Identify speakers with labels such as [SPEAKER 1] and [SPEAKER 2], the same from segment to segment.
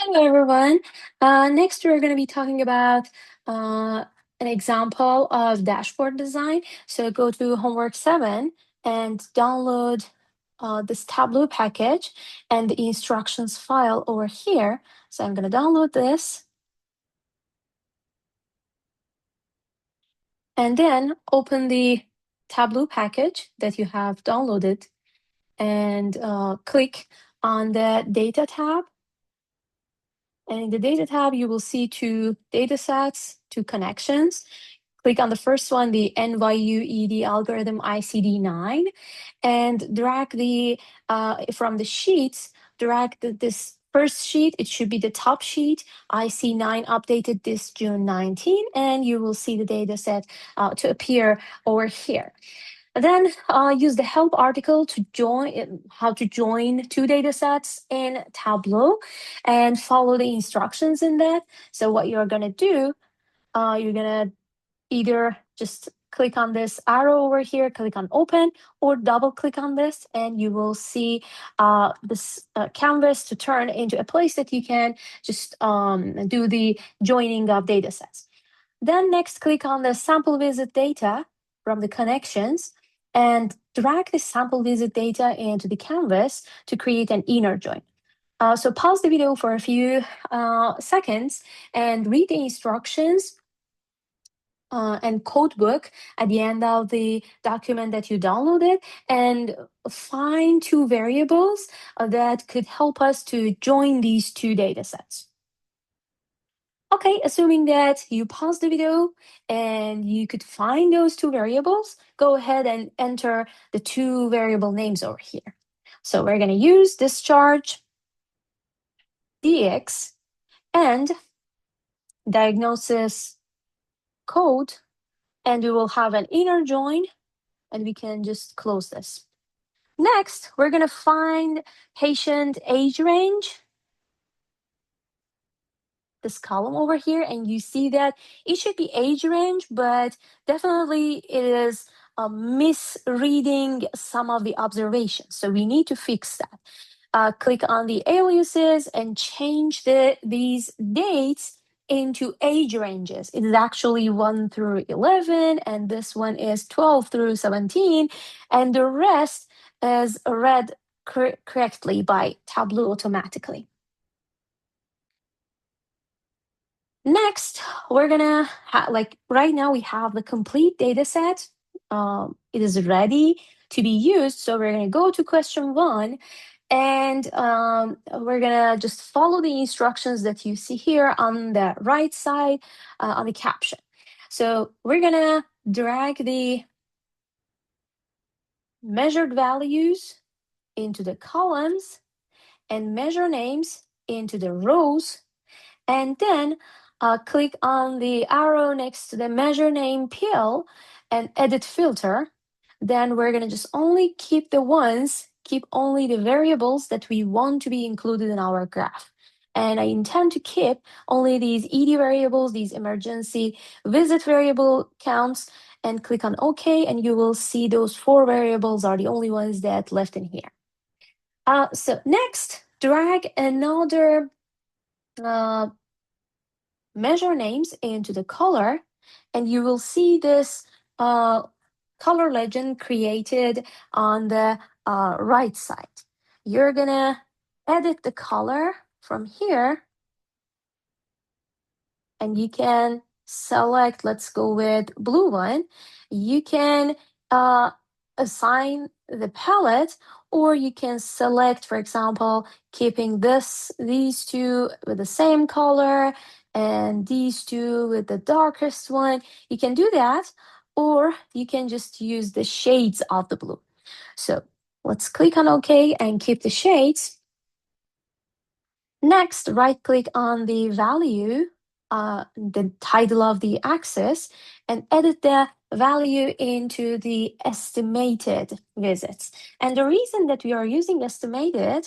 [SPEAKER 1] Hello, everyone. Next, we're going to be talking about an example of dashboard design. So go to homework 7 and download this Tableau package and the instructions file over here. So I'm going to download this and then open the Tableau package that you have downloaded and click on the Data tab. And in the Data tab, you will see two datasets, two connections. Click on the first one, the NYU-ED algorithm ICD-9, and drag from the sheets, drag this first sheet. It should be the top sheet, IC9 updated this June 19, and you will see the dataset to appear over here. Then use the help article to join how to join two data sets in Tableau and follow the instructions in that. So what you're going to do, you're going to either just click on this arrow over here, click on open, or double click on this, and you will see this canvas to turn into a place that you can just do the joining of data sets. Then next, click on the sample visit data from the connections and drag the sample visit data into the canvas to create an inner join. So pause the video for a few seconds and read the instructions and code book at the end of the document that you downloaded and find two variables that could help us to join these two data sets. Okay, assuming that you pause the video and you could find those two variables, go ahead and enter the two variable names over here. So we're going to use discharge dx and diagnosis code, and we will have an inner join, and we can just close this. Next, we're going to find patient age range, this column over here, and you see that it should be age range, but definitely it is misreading some of the observations. So we need to fix that. Click on the aliases and change these dates into age ranges. It is actually 1 through 11, and this one is 12 through 17, and the rest is read correctly by Tableau automatically. Next, we're gonna right now we have the complete data set. It is ready to be used. So we're gonna go to question 1 and we're gonna just follow the instructions that you see here on the right side on the caption. So we're gonna drag the measured values into the columns and measure names into the rows, and then click on the arrow next to the measure name pill and edit filter. Then we're going to just only keep only the variables that we want to be included in our graph. And I intend to keep only these ED variables, these emergency visit variable counts, and click on OK, and you will see those 4 variables are the only ones that left in here. So next, drag another measure names into the color, and you will see this color legend created on the right side. You're gonna edit the color from here, and you can select, let's go with blue one. You can assign the palette, or you can select, for example, keeping these two with the same color and these two with the darkest one. You can do that, or you can just use the shades of the blue. So let's click on OK and keep the shades. Next, right-click on the value, the title of the axis, and edit the value into the estimated visits. And the reason that we are using estimated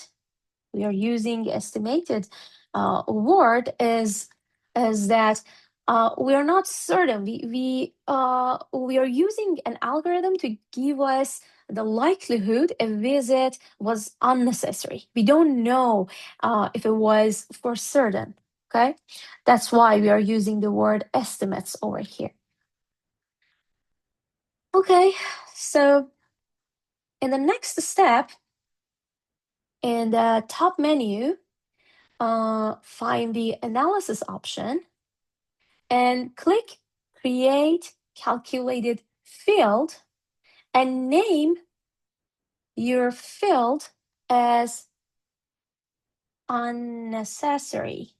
[SPEAKER 1] word is that we are not certain. We are using an algorithm to give us the likelihood a visit was unnecessary. We don't know if it was for certain. Okay, that's why we are using the word estimates over here. Okay, so in the next step, in the top menu, find the analysis option and click create calculated field and name your field as unnecessary.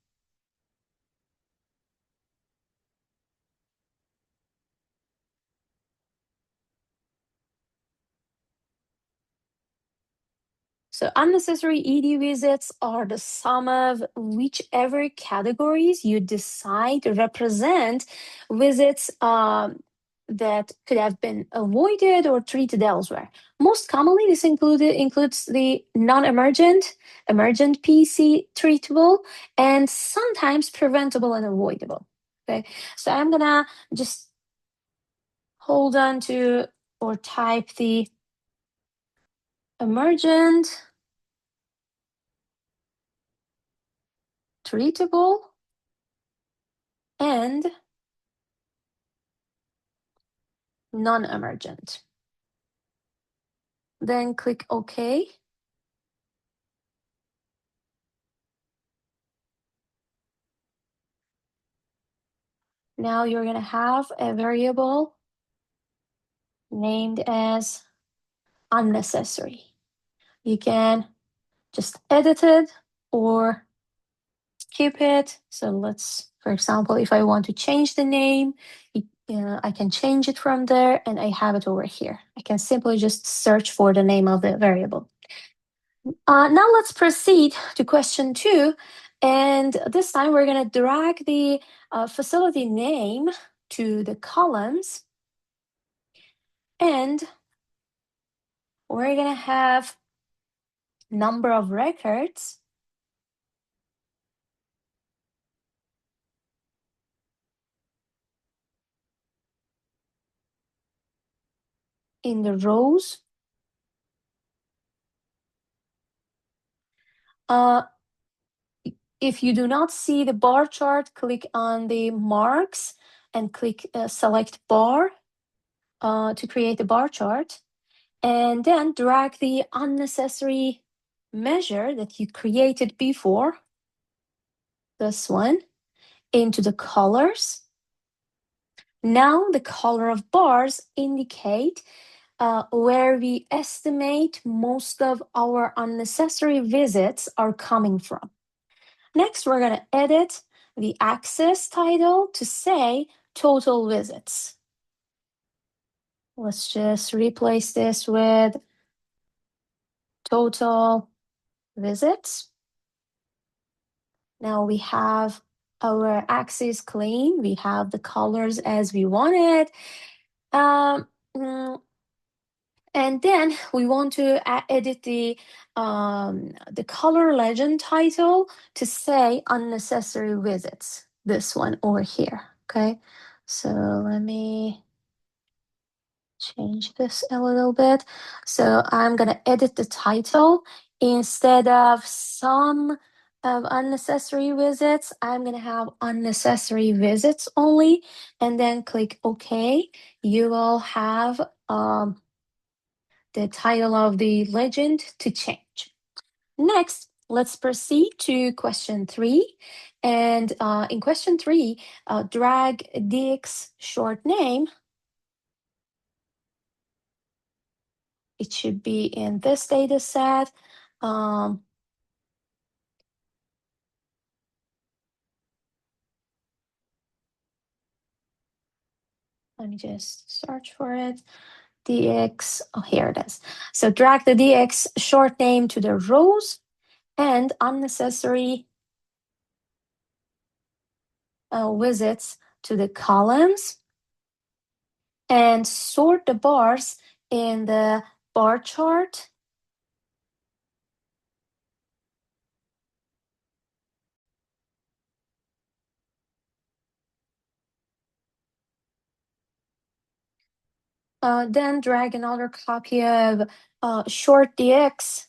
[SPEAKER 1] So unnecessary ED visits are the sum of whichever categories you decide to represent visits that could have been avoided or treated elsewhere. Most commonly, this includes the non-emergent, emergent PC treatable, and sometimes preventable and avoidable. Okay, so I'm gonna just hold on to or type the emergent, treatable, and non-emergent. Then click OK. Now you're going to have a variable named as unnecessary. You can just edit it or skip it. So let's, for example, if I want to change the name, I can change it from there and I have it over here. I can simply just search for the name of the variable. Now let's proceed to question 2. And this time we're going to drag the facility name to the columns. And we're going to have number of records in the rows. If you do not see the bar chart, click on the marks and click select bar to create the bar chart. And then drag the unnecessary measure that you created before, this one, into the colors. Now the color of bars indicate where we estimate most of our unnecessary visits are coming from. Next, we're going to edit the axis title to say total visits. Let's just replace this with total visits. Now we have our axis clean. We have the colors as we wanted. And then we want to edit the color legend title to say unnecessary visits. This one over here. Okay, so let me change this a little bit. So I'm gonna edit the title instead of some of unnecessary visits. I'm gonna have unnecessary visits only, and then click OK. You will have the title of the legend to change. Next, let's proceed to question 3. And in question 3, drag DX short name. It should be in this data set. Let me just search for it. DX, oh, here it is. So drag the DX short name to the rows and unnecessary visits to the columns, and sort the bars in the bar chart Then drag another copy of short dx,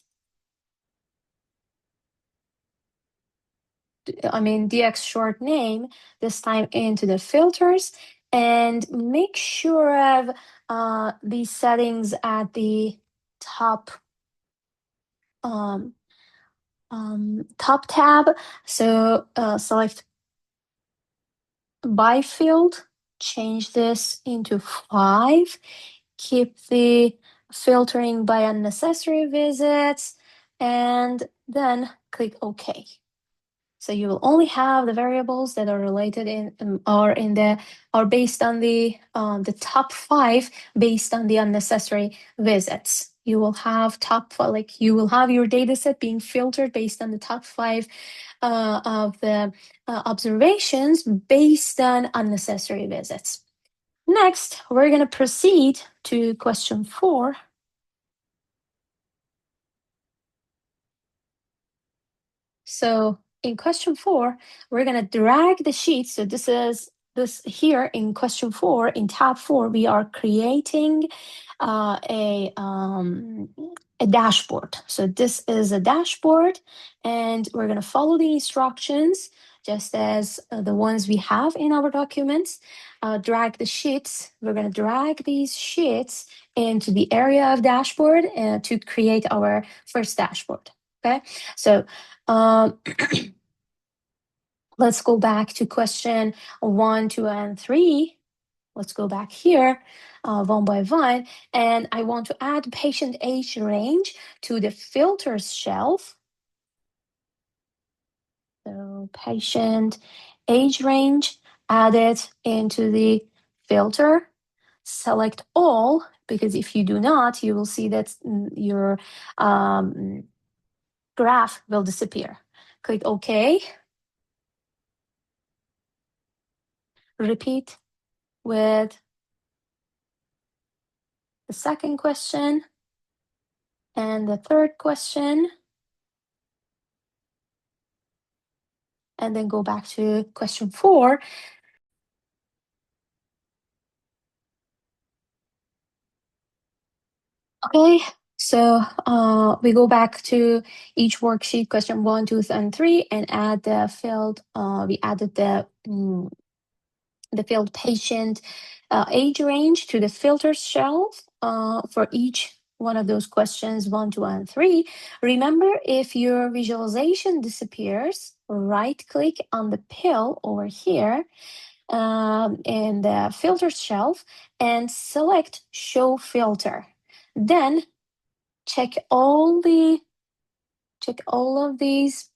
[SPEAKER 1] dx short name, this time into the filters, and make sure of these settings at the top um, top tab. So select by field, change this into 5, keep the filtering by unnecessary visits, and then click OK. So you will only have the variables that are related are based on the top 5 based on the unnecessary visits. You will have you will have your data set being filtered based on the top 5 of the observations based on unnecessary visits. Next, we're going to proceed to question 4. So in question 4, we're going to drag the sheet. So this here in question 4, in tab 4, we are creating a dashboard. So this is a dashboard, and we're going to follow the instructions just as the ones we have in our documents. Drag the sheets. We're going to drag these sheets into the area of dashboard to create our first dashboard. Okay, so let's go back to question 1, 2, and 3. Let's go back here one by one. And I want to add patient age range to the filters shelf. So patient age range, add it into the filter. Select all, because if you do not, you will see that your graph will disappear. Click OK. Repeat with the second question and the third question, and then go back to question 4. Okay, so we go back to each worksheet, question 1, 2, and 3, and add the field. We added the field patient age range to the filter shelf for each one of those questions 1, 2, and 3. Remember, if your visualization disappears, right click on the pill over here in the filter shelf and select show filter. Then check all of these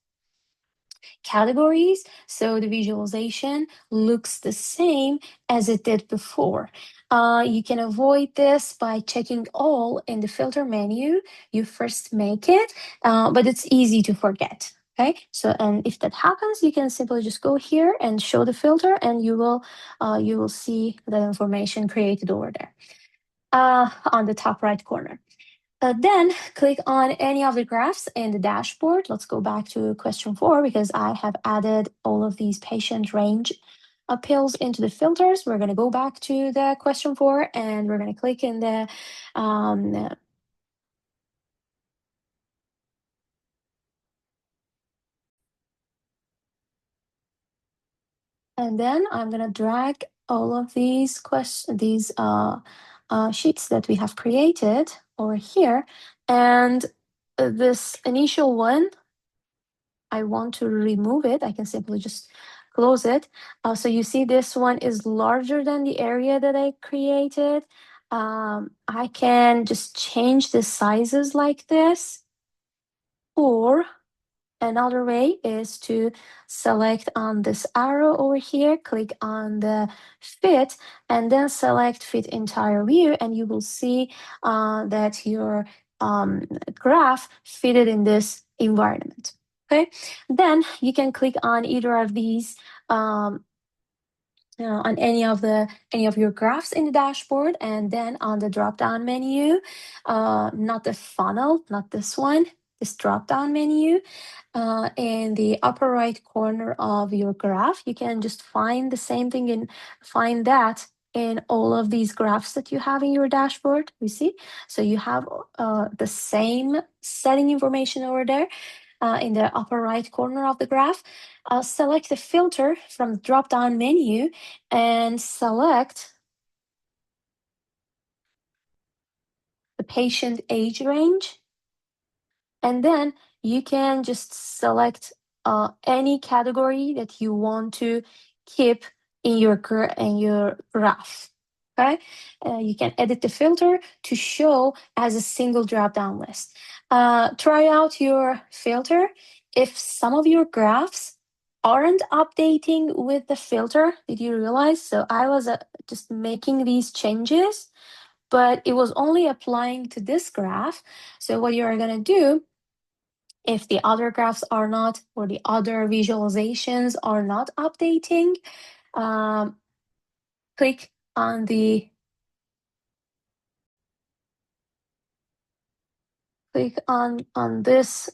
[SPEAKER 1] categories so the visualization looks the same as it did before. You can avoid this by checking all in the filter menu. You first make it, but it's easy to forget. Okay, so and if that happens, you can simply just go here and show the filter, and you will see that information created over there on the top right corner. Then click on any of the graphs in the dashboard. Let's go back to question 4 because I have added all of these patient range pills into the filters. We're going to go back to the question 4 and we're going to click in the and then I'm going to drag all of these sheets that we have created over here, and this initial one, I want to remove it. I can simply just close it. So you see this one is larger than the area that I created. I can just change the sizes like this, or another way is to select on this arrow over here, click on the fit, and then select fit entire view, and you will see that your graph fitted in this environment. Okay, then you can click on either of these on any of your graphs in the dashboard, and then on the drop down menu, not the funnel, not this one, this drop down menu, in the upper right corner of your graph, you can just find the same thing and find that in all of these graphs that you have in your dashboard. You see? So you have the same setting information over there in the upper right corner of the graph. Select the filter from the drop-down menu and select the patient age range. And then you can just select any category that you want to keep in your graph. Okay, you can edit the filter to show as a single drop-down list. Try out your filter. If some of your graphs aren't updating with the filter, did you realize? So I was just making these changes, but it was only applying to this graph. So what you are going to do, if the other graphs are not, or the other visualizations are not updating, click on the this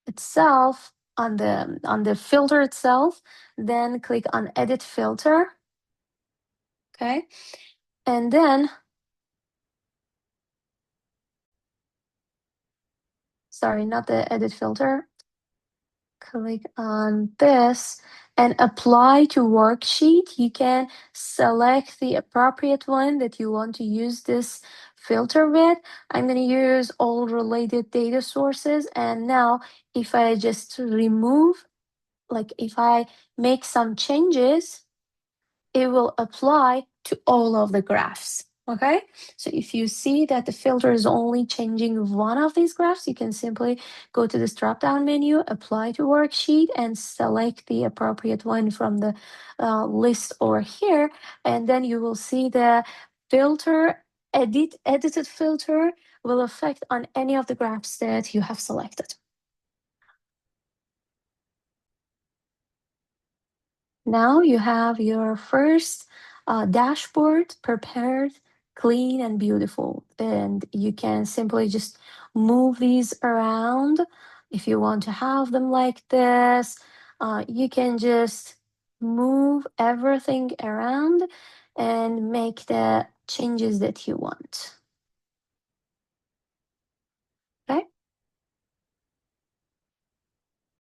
[SPEAKER 1] itself, on the filter itself, then click on edit filter. Okay, and then sorry, not the edit filter, click on this and apply to worksheet. You can select the appropriate one that you want to use this filter with. I'm going to use all related data sources. And now if I just remove, like if I make some changes, it will apply to all of the graphs. Okay, so if you see that the filter is only changing one of these graphs, you can simply go to this drop-down menu, apply to worksheet, and select the appropriate one from the list over here. And then you will see the filter, edited filter will affect on any of the graphs that you have selected. Now you have your first dashboard prepared, clean and beautiful. And you can simply just move these around. If you want to have them like this, you can just move everything around and make the changes that you want.